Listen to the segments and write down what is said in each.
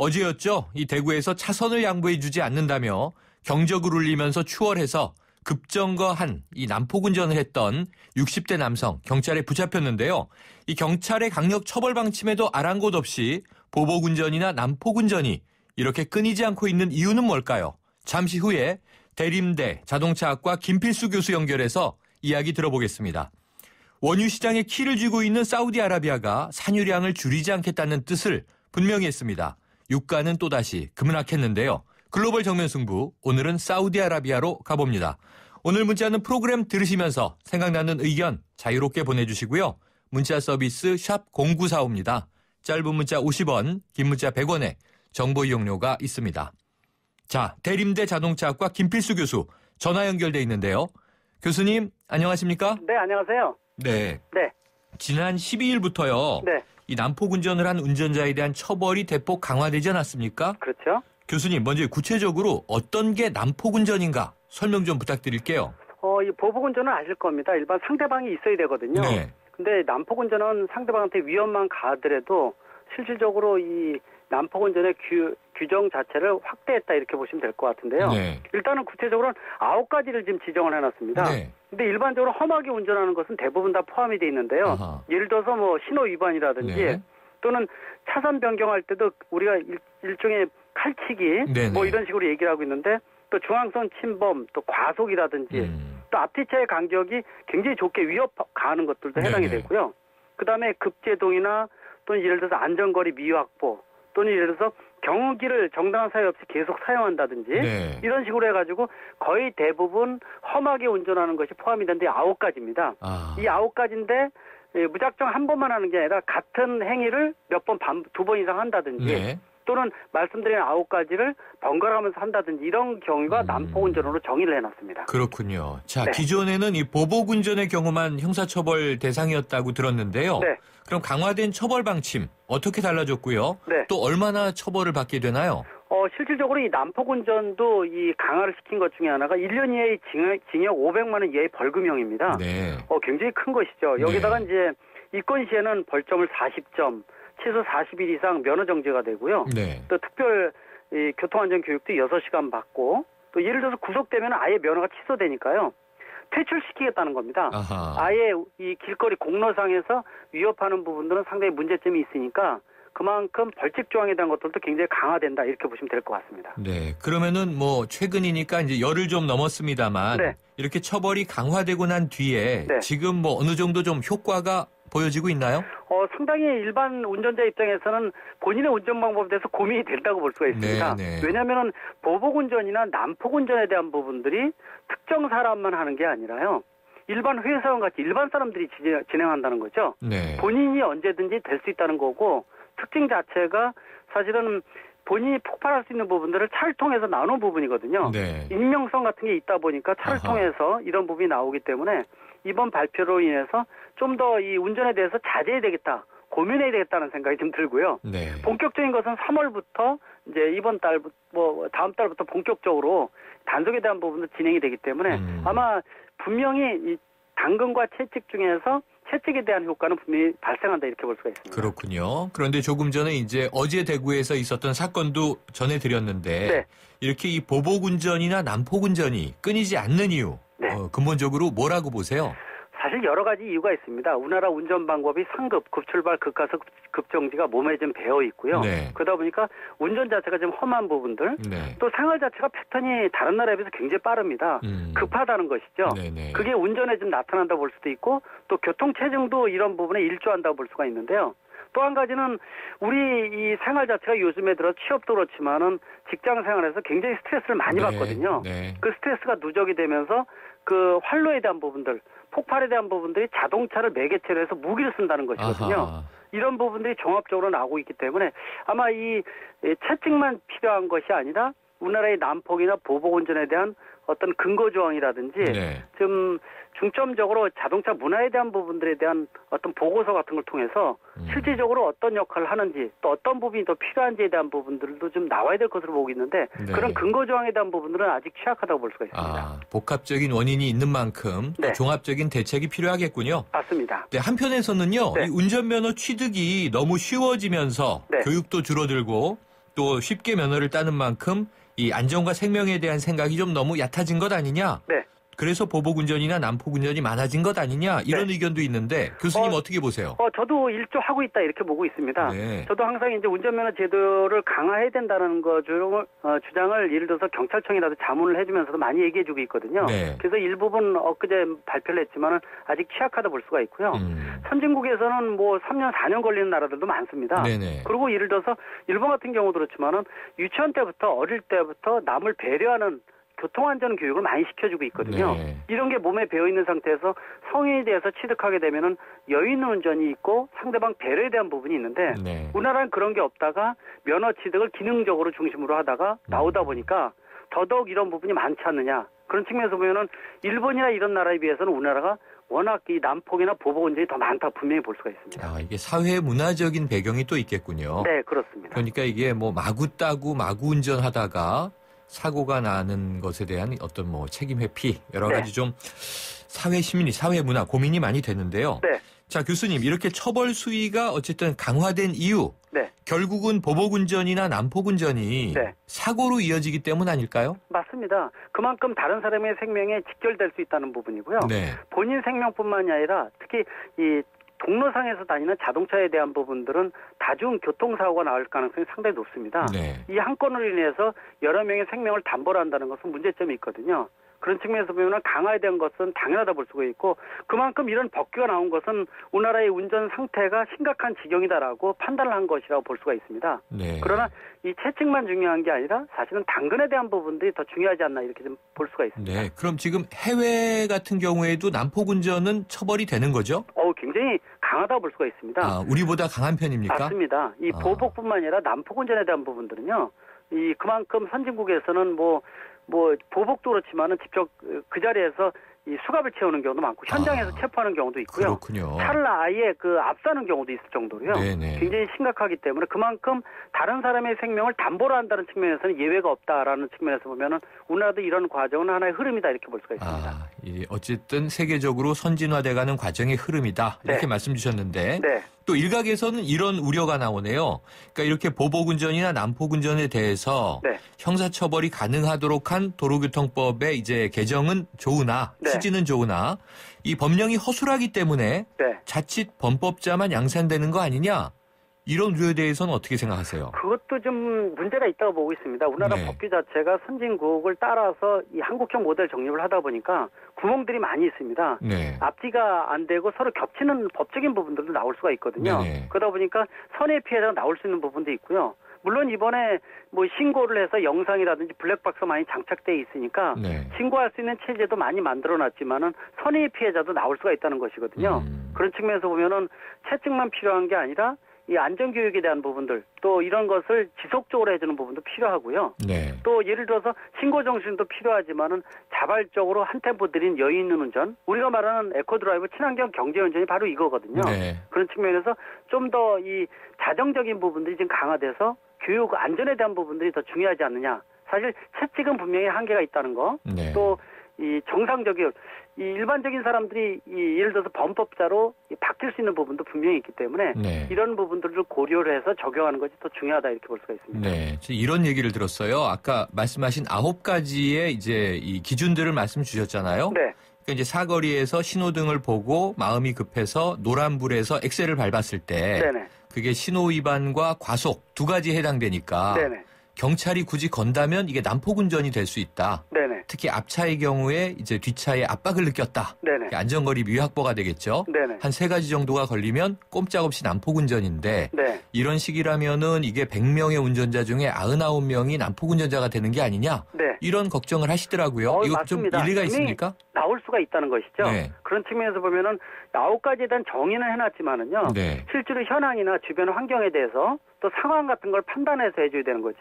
어제였죠. 이 대구에서 차선을 양보해주지 않는다며 경적을 울리면서 추월해서 급정거한 이 난폭운전을 했던 60대 남성 경찰에 붙잡혔는데요. 이 경찰의 강력 처벌 방침에도 아랑곳 없이 보복운전이나 난폭운전이 이렇게 끊이지 않고 있는 이유는 뭘까요? 잠시 후에 대림대 자동차학과 김필수 교수 연결해서 이야기 들어보겠습니다. 원유 시장에 키를 쥐고 있는 사우디아라비아가 산유량을 줄이지 않겠다는 뜻을 분명히 했습니다. 유가는 또다시 급락했는데요. 글로벌 정면 승부, 오늘은 사우디아라비아로 가봅니다. 오늘 문자는 프로그램 들으시면서 생각나는 의견 자유롭게 보내주시고요. 문자 서비스 샵 0945입니다. 짧은 문자 50원, 긴 문자 100원에 정보 이용료가 있습니다. 자, 대림대 자동차학과 김필수 교수 전화 연결돼 있는데요. 교수님, 안녕하십니까? 네, 안녕하세요. 네. 네. 지난 12일부터요. 네. 이 난폭운전을 한 운전자에 대한 처벌이 대폭 강화되지 않았습니까? 그렇죠. 교수님, 먼저 구체적으로 어떤 게 난폭운전인가 설명 좀 부탁드릴게요. 이 보복운전은 아실 겁니다. 일반 상대방이 있어야 되거든요. 네. 근데 난폭운전은 상대방한테 위험만 가하더라도 실질적으로 이 난폭운전의 규정 자체를 확대했다 이렇게 보시면 될 것 같은데요. 네. 일단은 구체적으로는 9가지를 지금 지정을 해놨습니다. 네. 근데 일반적으로 험하게 운전하는 것은 대부분 다 포함이 돼 있는데요. 아하. 예를 들어서 뭐 신호 위반이라든지 네. 또는 차선 변경할 때도 우리가 일종의 칼치기 네네. 뭐 이런 식으로 얘기를 하고 있는데 또 중앙선 침범 또 과속이라든지 또 앞뒤차의 간격이 굉장히 좋게 위협 가하는 것들도 해당이 네네. 되고요. 그다음에 급제동이나 또는 예를 들어서 안전거리 미확보 또는 예를 들어서 경운기를 정당한 사유 없이 계속 사용한다든지 네. 이런 식으로 해가지고 거의 대부분 험하게 운전하는 것이 포함이 되는데 9가지입니다. 아. 이 9가지인데 무작정 한 번만 하는 게 아니라 같은 행위를 몇 번, 두 번 이상 한다든지 네. 또는 말씀드린 9가지를 번갈아가면서 한다든지 이런 경우가 난폭운전으로 정의를 해놨습니다. 그렇군요. 자, 네. 기존에는 이 보복운전의 경우만 형사처벌 대상이었다고 들었는데요. 네. 그럼 강화된 처벌 방침 어떻게 달라졌고요? 네. 또 얼마나 처벌을 받게 되나요? 실질적으로 이 난폭운전도 이 강화를 시킨 것 중에 하나가 1년 이하의 징역 500만 원 이하의 벌금형입니다. 네. 굉장히 큰 것이죠. 여기다가 이제 이건 시에는 벌점을 40점, 최소 40일 이상 면허 정지가 되고요. 네. 또 특별 교통안전 교육도 6시간 받고 또 예를 들어서 구속되면 아예 면허가 취소되니까요. 퇴출시키겠다는 겁니다. 아하. 아예 이 길거리 공로상에서 위협하는 부분들은 상당히 문제점이 있으니까 그만큼 벌칙 조항에 대한 것들도 굉장히 강화된다 이렇게 보시면 될 것 같습니다. 네. 그러면은 뭐 최근이니까 이제 열흘 좀 넘었습니다만 네. 이렇게 처벌이 강화되고 난 뒤에 네. 지금 뭐 어느 정도 좀 효과가 보여지고 있나요? 상당히 일반 운전자 입장에서는 본인의 운전 방법에 대해서 고민이 된다고 볼 수가 있습니다. 네, 네. 왜냐하면 보복운전이나 난폭운전에 대한 부분들이 특정 사람만 하는 게 아니라요. 일반 회사원 같이 일반 사람들이 진행한다는 거죠. 네. 본인이 언제든지 될 수 있다는 거고 특징 자체가 사실은 본인이 폭발할 수 있는 부분들을 차를 통해서 나눈 부분이거든요. 네. 익명성 같은 게 있다 보니까 차를 아하. 통해서 이런 부분이 나오기 때문에 이번 발표로 인해서 좀 더 이 운전에 대해서 자제해야 되겠다, 고민해야 되겠다는 생각이 좀 들고요. 네. 본격적인 것은 3월부터 이제 이번 달, 다음 달부터 본격적으로 단속에 대한 부분도 진행이 되기 때문에 아마 분명히 이 당근과 채찍 중에서 채찍에 대한 효과는 분명히 발생한다 이렇게 볼 수가 있습니다. 그렇군요. 그런데 조금 전에 이제 어제 대구에서 있었던 사건도 전해드렸는데 네. 이렇게 이 보복운전이나 난폭운전이 끊이지 않는 이유 네. 근본적으로 뭐라고 보세요? 사실 여러 가지 이유가 있습니다. 우리나라 운전 방법이 상급, 급출발, 급가속, 급정지가 몸에 좀 배어 있고요. 네. 그러다 보니까 운전 자체가 좀 험한 부분들, 네. 또 생활 자체가 패턴이 다른 나라에 비해서 굉장히 빠릅니다. 급하다는 것이죠. 네네. 그게 운전에 좀 나타난다고 볼 수도 있고 또 교통체증도 이런 부분에 일조한다고 볼 수가 있는데요. 또 한 가지는 우리 이 생활 자체가 요즘에 들어 취업도 그렇지만은 직장 생활에서 굉장히 스트레스를 많이 네. 받거든요. 네. 그 스트레스가 누적이 되면서 그 활로에 대한 부분들, 폭발에 대한 부분들이 자동차를 매개체로 해서 무기를 쓴다는 것이거든요. 아하. 이런 부분들이 종합적으로 나오고 있기 때문에 아마 이 채찍만 필요한 것이 아니라 우리나라의 난폭이나 보복운전에 대한 어떤 근거 조항이라든지 네. 좀 중점적으로 자동차 문화에 대한 부분들에 대한 어떤 보고서 같은 걸 통해서 실질적으로 어떤 역할을 하는지 또 어떤 부분이 더 필요한지에 대한 부분들도 좀 나와야 될 것으로 보고 있는데 네. 그런 근거 조항에 대한 부분들은 아직 취약하다고 볼 수가 있습니다. 복합적인 원인이 있는 만큼 또 네. 종합적인 대책이 필요하겠군요. 맞습니다. 네, 한편에서는요. 네. 이 운전면허 취득이 너무 쉬워지면서 네. 교육도 줄어들고 또 쉽게 면허를 따는 만큼 이 안전과 생명에 대한 생각이 좀 너무 얕아진 것 아니냐. 네. 그래서 보복운전이나 난폭운전이 많아진 것 아니냐 이런 네. 의견도 있는데 교수님 어떻게 보세요? 저도 일조하고 있다 이렇게 보고 있습니다. 네. 저도 항상 이제 운전면허 제도를 강화해야 된다는 주장을 예를 들어서 경찰청이라도 자문을 해주면서도 많이 얘기해주고 있거든요. 네. 그래서 일부분 엊그제 발표를 했지만은 아직 취약하다 볼 수가 있고요. 선진국에서는 뭐 3년, 4년 걸리는 나라들도 많습니다. 네네. 그리고 예를 들어서 일본 같은 경우도 그렇지만은 유치원 때부터 어릴 때부터 남을 배려하는 교통안전 교육을 많이 시켜주고 있거든요. 네. 이런 게 몸에 배어있는 상태에서 성인에 대해서 취득하게 되면은 여유 있는 운전이 있고 상대방 배려에 대한 부분이 있는데 네. 우리나라는 그런 게 없다가 면허 취득을 기능적으로 중심으로 하다가 나오다 보니까 더더욱 이런 부분이 많지 않느냐. 그런 측면에서 보면은 일본이나 이런 나라에 비해서는 우리나라가 워낙 이 난폭이나 보복 운전이 더 많다 분명히 볼 수가 있습니다. 이게 사회 문화적인 배경이 또 있겠군요. 네, 그렇습니다. 그러니까 이게 뭐 마구 따고 마구 운전하다가 사고가 나는 것에 대한 어떤 뭐 책임 회피 여러 가지 좀 사회 심리, 사회 문화 고민이 많이 되는데요. 네. 자, 교수님 이렇게 처벌 수위가 어쨌든 강화된 이유 네. 결국은 보복운전이나 난폭운전이 네. 사고로 이어지기 때문 아닐까요? 맞습니다. 그만큼 다른 사람의 생명에 직결될 수 있다는 부분이고요. 네. 본인 생명뿐만이 아니라 특히 이 동로상에서 다니는 자동차에 대한 부분들은 다중 교통사고가 나올 가능성이 상당히 높습니다. 네. 이 한 건으로 인해서 여러 명의 생명을 담보로 한다는 것은 문제점이 있거든요. 그런 측면에서 보면 강화에 대한 것은 당연하다 볼 수가 있고 그만큼 이런 법규가 나온 것은 우리나라의 운전 상태가 심각한 지경이다라고 판단을 한 것이라고 볼 수가 있습니다. 네. 그러나 이 채찍만 중요한 게 아니라 사실은 당근에 대한 부분들이 더 중요하지 않나 이렇게 좀 볼 수가 있습니다. 네. 그럼 지금 해외 같은 경우에도 난폭운전은 처벌이 되는 거죠? 굉장히 강하다고 볼 수가 있습니다. 우리보다 강한 편입니까? 맞습니다. 이 보복뿐만 아니라 난폭운전에 대한 부분들은요. 이 그만큼 선진국에서는 뭐 보복도 그렇지만은 직접 그 자리에서 이 수갑을 채우는 경우도 많고 현장에서 체포하는 경우도 있고요. 그렇군요. 차를 아예 압사하는 경우도 있을 정도로요. 네네. 굉장히 심각하기 때문에 그만큼 다른 사람의 생명을 담보로 한다는 측면에서는 예외가 없다라는 측면에서 보면은 우리나라도 이런 과정은 하나의 흐름이다 이렇게 볼 수가 있습니다. 어쨌든 세계적으로 선진화돼가는 과정의 흐름이다 이렇게 네. 말씀 주셨는데 네. 또 일각에서는 이런 우려가 나오네요. 그러니까 이렇게 보복운전이나 난폭운전에 대해서 네. 형사처벌이 가능하도록 한 도로교통법의 이제 개정은 좋으나 네. 취지는 좋으나 이 법령이 허술하기 때문에 네. 자칫 범법자만 양산되는 거 아니냐 이런 우려에 대해서는 어떻게 생각하세요? 그것도 좀 문제가 있다고 보고 있습니다. 우리나라 네. 법규 자체가 선진국을 따라서 이 한국형 모델 정립을 하다 보니까 구멍들이 많이 있습니다. 네. 앞뒤가 안 되고 서로 겹치는 법적인 부분들도 나올 수가 있거든요. 네네. 그러다 보니까 선의 피해자가 나올 수 있는 부분도 있고요. 물론 이번에 뭐 신고를 해서 영상이라든지 블랙박스 많이 장착돼 있으니까 네. 신고할 수 있는 체제도 많이 만들어놨지만은 선의 피해자도 나올 수가 있다는 것이거든요. 그런 측면에서 보면은 채찍만 필요한 게 아니라 이 안전교육에 대한 부분들 또 이런 것을 지속적으로 해주는 부분도 필요하고요. 네. 또 예를 들어서 신고 정신도 필요하지만은 자발적으로 한 템포 느린 여유 있는 운전 우리가 말하는 에코드라이브 친환경 경제운전이 바로 이거거든요. 네. 그런 측면에서 좀 더 이 자정적인 부분들이 지금 강화돼서 교육 안전에 대한 부분들이 더 중요하지 않느냐. 사실 채찍은 분명히 한계가 있다는 거. 네. 또 이 정상적인 이 일반적인 사람들이 예를 들어서 범법자로 바뀔 수 있는 부분도 분명히 있기 때문에 네. 이런 부분들을 고려를 해서 적용하는 것이 더 중요하다 이렇게 볼 수가 있습니다. 네, 이런 얘기를 들었어요. 아까 말씀하신 9가지의 이제 이 기준들을 말씀 주셨잖아요. 네. 그러니까 이제 사거리에서 신호등을 보고 마음이 급해서 노란불에서 엑셀을 밟았을 때 네네. 그게 신호 위반과 과속 두 가지에 해당되니까 네네. 경찰이 굳이 건다면 이게 난폭운전이 될 수 있다. 네네. 특히 앞차의 경우에 이제 뒤차에 압박을 느꼈다. 네네. 안전거리 미확보가 되겠죠. 네네. 한 3가지 정도가 걸리면 꼼짝없이 난폭운전인데 네. 이런 식이라면은 이게 100명의 운전자 중에 99명이 난폭운전자가 되는 게 아니냐. 네. 이런 걱정을 하시더라고요. 이거 맞습니다. 좀 일리가 이미 있습니까? 나올 수가 있다는 것이죠. 네. 그런 측면에서 보면은 9가지에 대한 정의는 해놨지만은요. 네. 실제로 현황이나 주변 환경에 대해서 또 상황 같은 걸 판단해서 해줘야 되는 거지.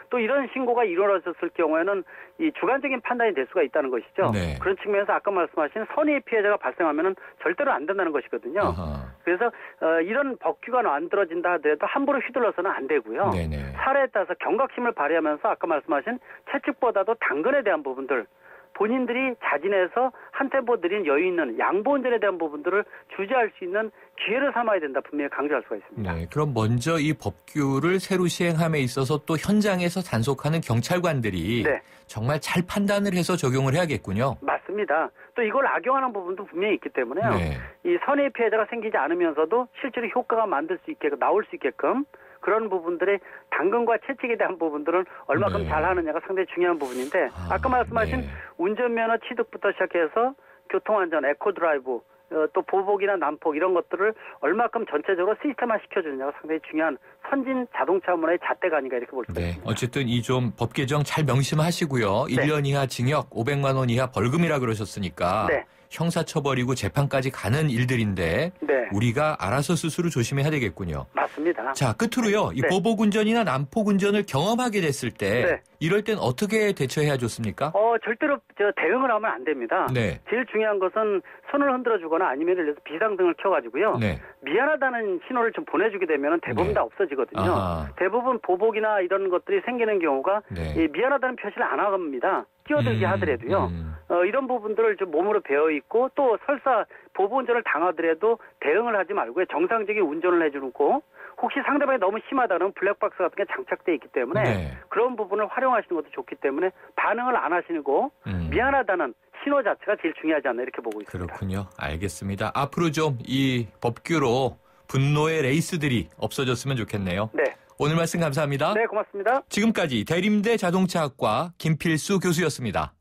또 이런 신고가 이루어졌을 경우에는 이 주관적인 판단이 될 수가 있다는 것이죠. 네. 그런 측면에서 아까 말씀하신 선의 피해자가 발생하면은 절대로 안 된다는 것이거든요. 아하. 그래서 이런 법규가 만들어진다 하더라도 함부로 휘둘러서는 안 되고요. 네네. 사례에 따라서 경각심을 발휘하면서 아까 말씀하신 채찍보다도 당근에 대한 부분들 본인들이 자진해서 한 템포 느린 여유 있는 양보 운전에 대한 부분들을 주재할 수 있는 기회를 삼아야 된다 분명히 강조할 수가 있습니다. 네, 그럼 먼저 이 법규를 새로 시행함에 있어서 또 현장에서 단속하는 경찰관들이 네. 정말 잘 판단을 해서 적용을 해야겠군요. 맞습니다. 또 이걸 악용하는 부분도 분명히 있기 때문에요. 네. 이 선의 피해자가 생기지 않으면서도 실제로 효과가 나올 수 있게끔 그런 부분들의 당근과 채찍에 대한 부분들은 얼마큼 네. 잘하느냐가 상당히 중요한 부분인데 아까 말씀하신 네. 운전면허 취득부터 시작해서 교통안전, 에코드라이브 또 보복이나 난폭 이런 것들을 얼마큼 전체적으로 시스템화 시켜주느냐가 상당히 중요한 선진 자동차 문화의 잣대가 아닌가 이렇게 볼 수가 네, 있습니다. 어쨌든 이 좀 법 개정 잘 명심하시고요. 네. 1년 이하 징역, 500만 원 이하 벌금이라 그러셨으니까 네. 형사처벌이고 재판까지 가는 일들인데 네. 우리가 알아서 스스로 조심해야 되겠군요. 맞습니다. 자, 끝으로요. 이 네. 보복운전이나 난폭운전을 경험하게 됐을 때 네. 이럴 땐 어떻게 대처해야 좋습니까? 절대로 대응을 하면 안 됩니다. 네. 제일 중요한 것은 손을 흔들어 주거나 아니면 예를 들어서 비상등을 켜가지고요. 네. 미안하다는 신호를 좀 보내주게 되면 대부분 네. 다 없어지거든요. 아하. 대부분 보복이나 이런 것들이 생기는 경우가 네. 이 미안하다는 표시를 안 합니다. 끼어들게 하더라도요. 이런 부분들을 좀 몸으로 배어 있고 또 설사 보복운전을 당하더라도 대응을 하지 말고요. 정상적인 운전을 해주고 혹시 상대방이 너무 심하다면 블랙박스 같은 게 장착되어 있기 때문에 네. 그런 부분을 활용하시는 것도 좋기 때문에 반응을 안 하시고 미안하다는 신호 자체가 제일 중요하지 않나 이렇게 보고 있습니다. 그렇군요. 알겠습니다. 앞으로 좀 이 법규로 분노의 레이스들이 없어졌으면 좋겠네요. 네. 오늘 말씀 감사합니다. 네, 고맙습니다. 지금까지 대림대 자동차학과 김필수 교수였습니다.